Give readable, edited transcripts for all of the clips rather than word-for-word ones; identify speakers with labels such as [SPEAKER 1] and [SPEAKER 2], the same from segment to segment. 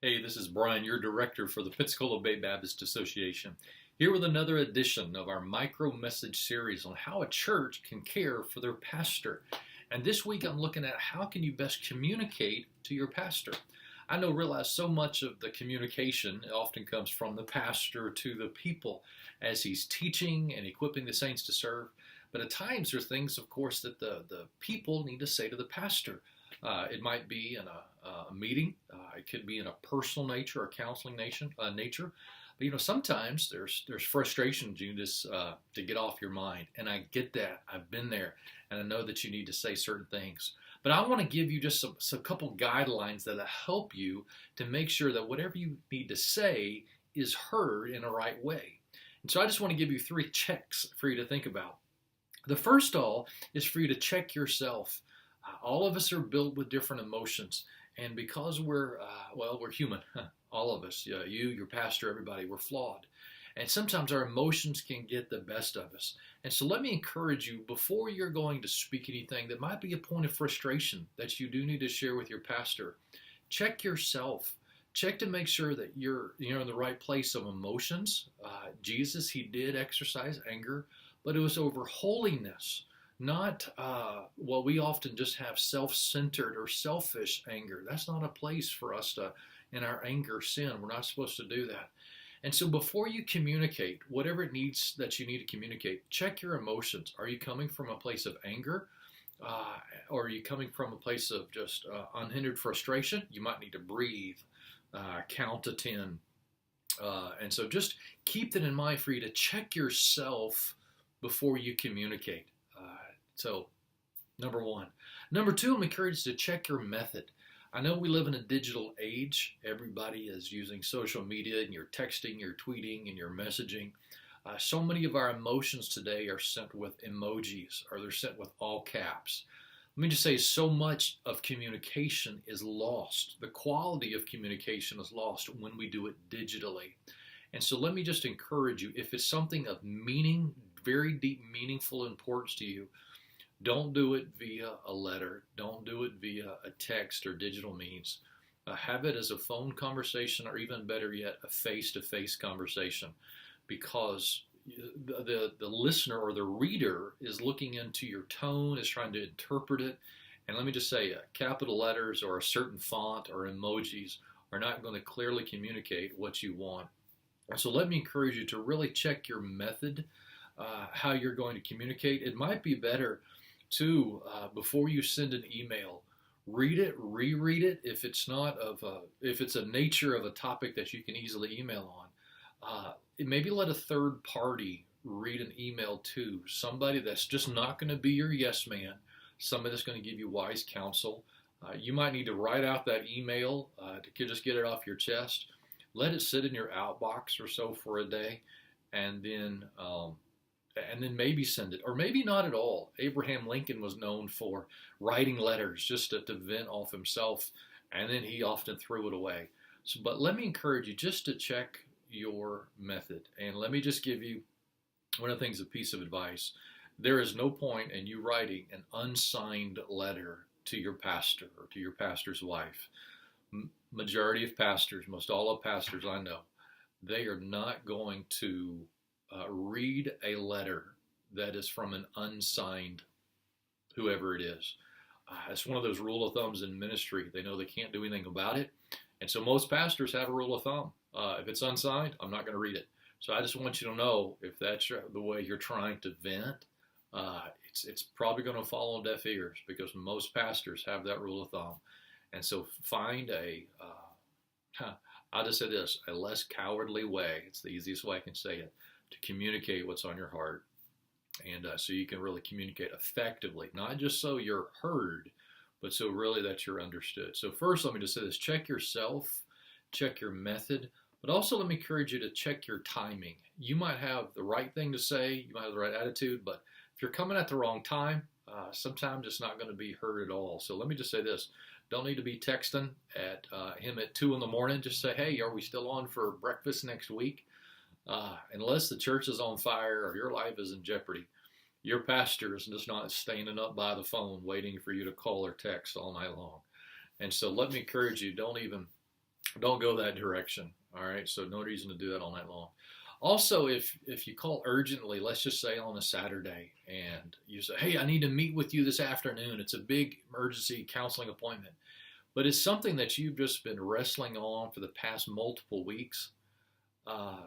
[SPEAKER 1] Hey, this is Brian, your director for the Pensacola Bay Baptist Association, here with another edition of our micro message series on how a church can care for their pastor. And this week I'm looking at how can you best communicate to your pastor. Realize so much of the communication often comes from the pastor to the people as he's teaching and equipping the saints to serve. But at times there are things, of course, that the people need to say to the pastor. It might be in a meeting. It could be in a personal nature or counseling nature. But sometimes there's frustrations you just to get off your mind, and I get that. I've been there, and I know that you need to say certain things. But I want to give you just a couple guidelines that'll help you to make sure that whatever you need to say is heard in the right way. And so I just want to give you 3 checks for you to think about. The first all is for you to check yourself. All of us are built with different emotions, and because we're human, all of us, you, your pastor, everybody, we're flawed. And sometimes our emotions can get the best of us. And so let me encourage you, before you're going to speak anything that might be a point of frustration that you do need to share with your pastor, check yourself. Check to make sure that you're in the right place of emotions. Jesus, he did exercise anger, but it was over holiness. Not we often just have self-centered or selfish anger. That's not a place for us to, in our anger, sin. We're not supposed to do that. And so before you communicate, whatever it needs that you need to communicate, check your emotions. Are you coming from a place of anger? Or are you coming from a place of just unhindered frustration? You might need to breathe, count to 10. And so just keep that in mind for you to check yourself before you communicate. So, number 1. Number 2, I'm encouraged to check your method. I know we live in a digital age. Everybody is using social media, and you're texting, you're tweeting, and you're messaging. So many of our emotions today are sent with emojis, or they're sent with all caps. Let me just say, so much of communication is lost. The quality of communication is lost when we do it digitally. And so let me just encourage you, if it's something of meaning, very deep, meaningful importance to you, don't do it via a letter. Don't do it via a text or digital means. Have it as a phone conversation, or even better yet, a face-to-face conversation, because the listener or the reader is looking into your tone, is trying to interpret it. And let me just say, capital letters or a certain font or emojis are not going to clearly communicate what you want. So let me encourage you to really check your method, how you're going to communicate. It might be better to, before you send an email, read it, reread it. If it's a nature of a topic that you can easily email on, maybe let a third party read an email to somebody that's just not going to be your yes man, somebody that's going to give you wise counsel. You might need to write out that email to just get it off your chest. Let it sit in your outbox or so for a day, and then maybe send it, or maybe not at all. Abraham Lincoln was known for writing letters just to vent off himself, and then he often threw it away. But let me encourage you just to check your method. And let me just give you one of the things, a piece of advice. There is no point in you writing an unsigned letter to your pastor or to your pastor's wife. Majority of pastors, most all of pastors I know, they are not going to read a letter that is from an unsigned whoever it is. It's one of those rule of thumbs in ministry. They know they can't do anything about it. And so most pastors have a rule of thumb. If it's unsigned, I'm not going to read it. So I just want you to know, if that's the way you're trying to vent, it's probably going to fall on deaf ears, because most pastors have that rule of thumb. And so find I'll just say this, a less cowardly way. It's the easiest way I can say it, to communicate what's on your heart, and so you can really communicate effectively, not just so you're heard, but so really that you're understood. So first, let me just say this: check yourself, check your method, but also let me encourage you to check your timing. You might have the right thing to say, you might have the right attitude, but if you're coming at the wrong time, sometimes it's not going to be heard at all. So let me just say this: don't need to be texting at him at 2 in the morning. Just say, hey, are we still on for breakfast next week? Unless the church is on fire or your life is in jeopardy, your pastor is just not standing up by the phone waiting for you to call or text all night long. And so let me encourage you, don't even Don't go that direction. All right. So no reason to do that all night long. Also, if you call urgently, let's just say on a Saturday, and you say, "Hey, I need to meet with you this afternoon. It's a big emergency counseling appointment," but it's something that you've just been wrestling on for the past multiple weeks. Uh,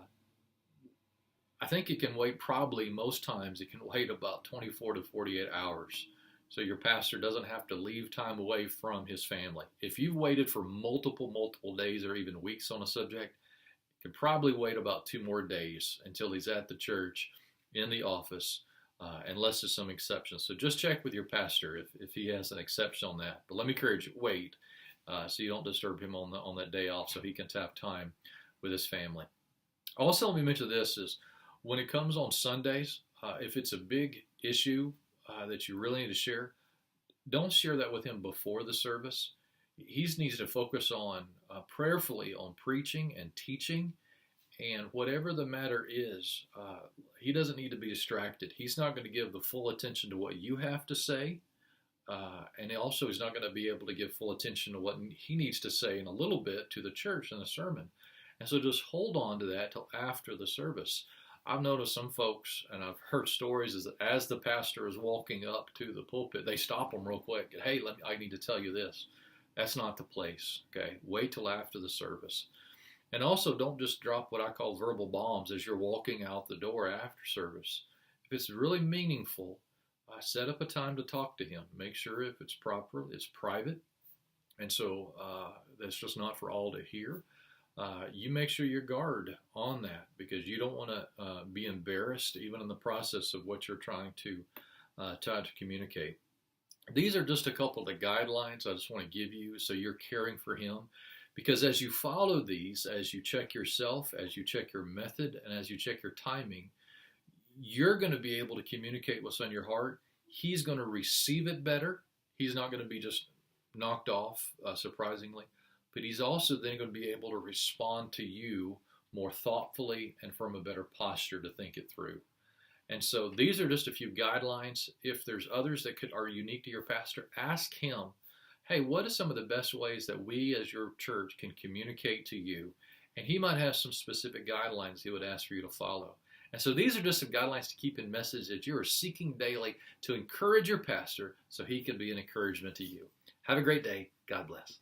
[SPEAKER 1] I think it can wait, probably most times it can wait about 24 to 48 hours. So your pastor doesn't have to leave time away from his family. If you've waited for multiple days or even weeks on a subject, could probably wait about 2 more days until he's at the church in the office, unless there's some exceptions. So just check with your pastor if he has an exception on that. But let me encourage you, wait, so you don't disturb him on that day off, so he can have time with his family. Also, let me mention this is when it comes on Sundays, if it's a big issue that you really need to share, don't share that with him before the service. He needs to focus on prayerfully on preaching and teaching, and whatever the matter is, he doesn't need to be distracted. He's not going to give the full attention to what you have to say, and also he's not going to be able to give full attention to what he needs to say in a little bit to the church in the sermon. And so just hold on to that till after the service. I've noticed some folks, and I've heard stories, is that as the pastor is walking up to the pulpit, they stop them real quick. Hey, I need to tell you this. That's not the place. Okay, wait till after the service. And also, don't just drop what I call verbal bombs as you're walking out the door after service. If it's really meaningful, set up a time to talk to him. Make sure if it's proper, it's private, and so that's just not for all to hear. You make sure you guard on that, because you don't want to be embarrassed even in the process of what you're trying to communicate. These are just a couple of the guidelines I just want to give you so you're caring for him, because as you follow these, as you check yourself, as you check your method, and as you check your timing, you're going to be able to communicate what's on your heart. He's going to receive it better. He's not going to be just knocked off, surprisingly. But he's also then going to be able to respond to you more thoughtfully and from a better posture to think it through. And so these are just a few guidelines. If there's others that are unique to your pastor, ask him, hey, what are some of the best ways that we as your church can communicate to you? And he might have some specific guidelines he would ask for you to follow. And so these are just some guidelines to keep in message that you are seeking daily to encourage your pastor so he can be an encouragement to you. Have a great day. God bless.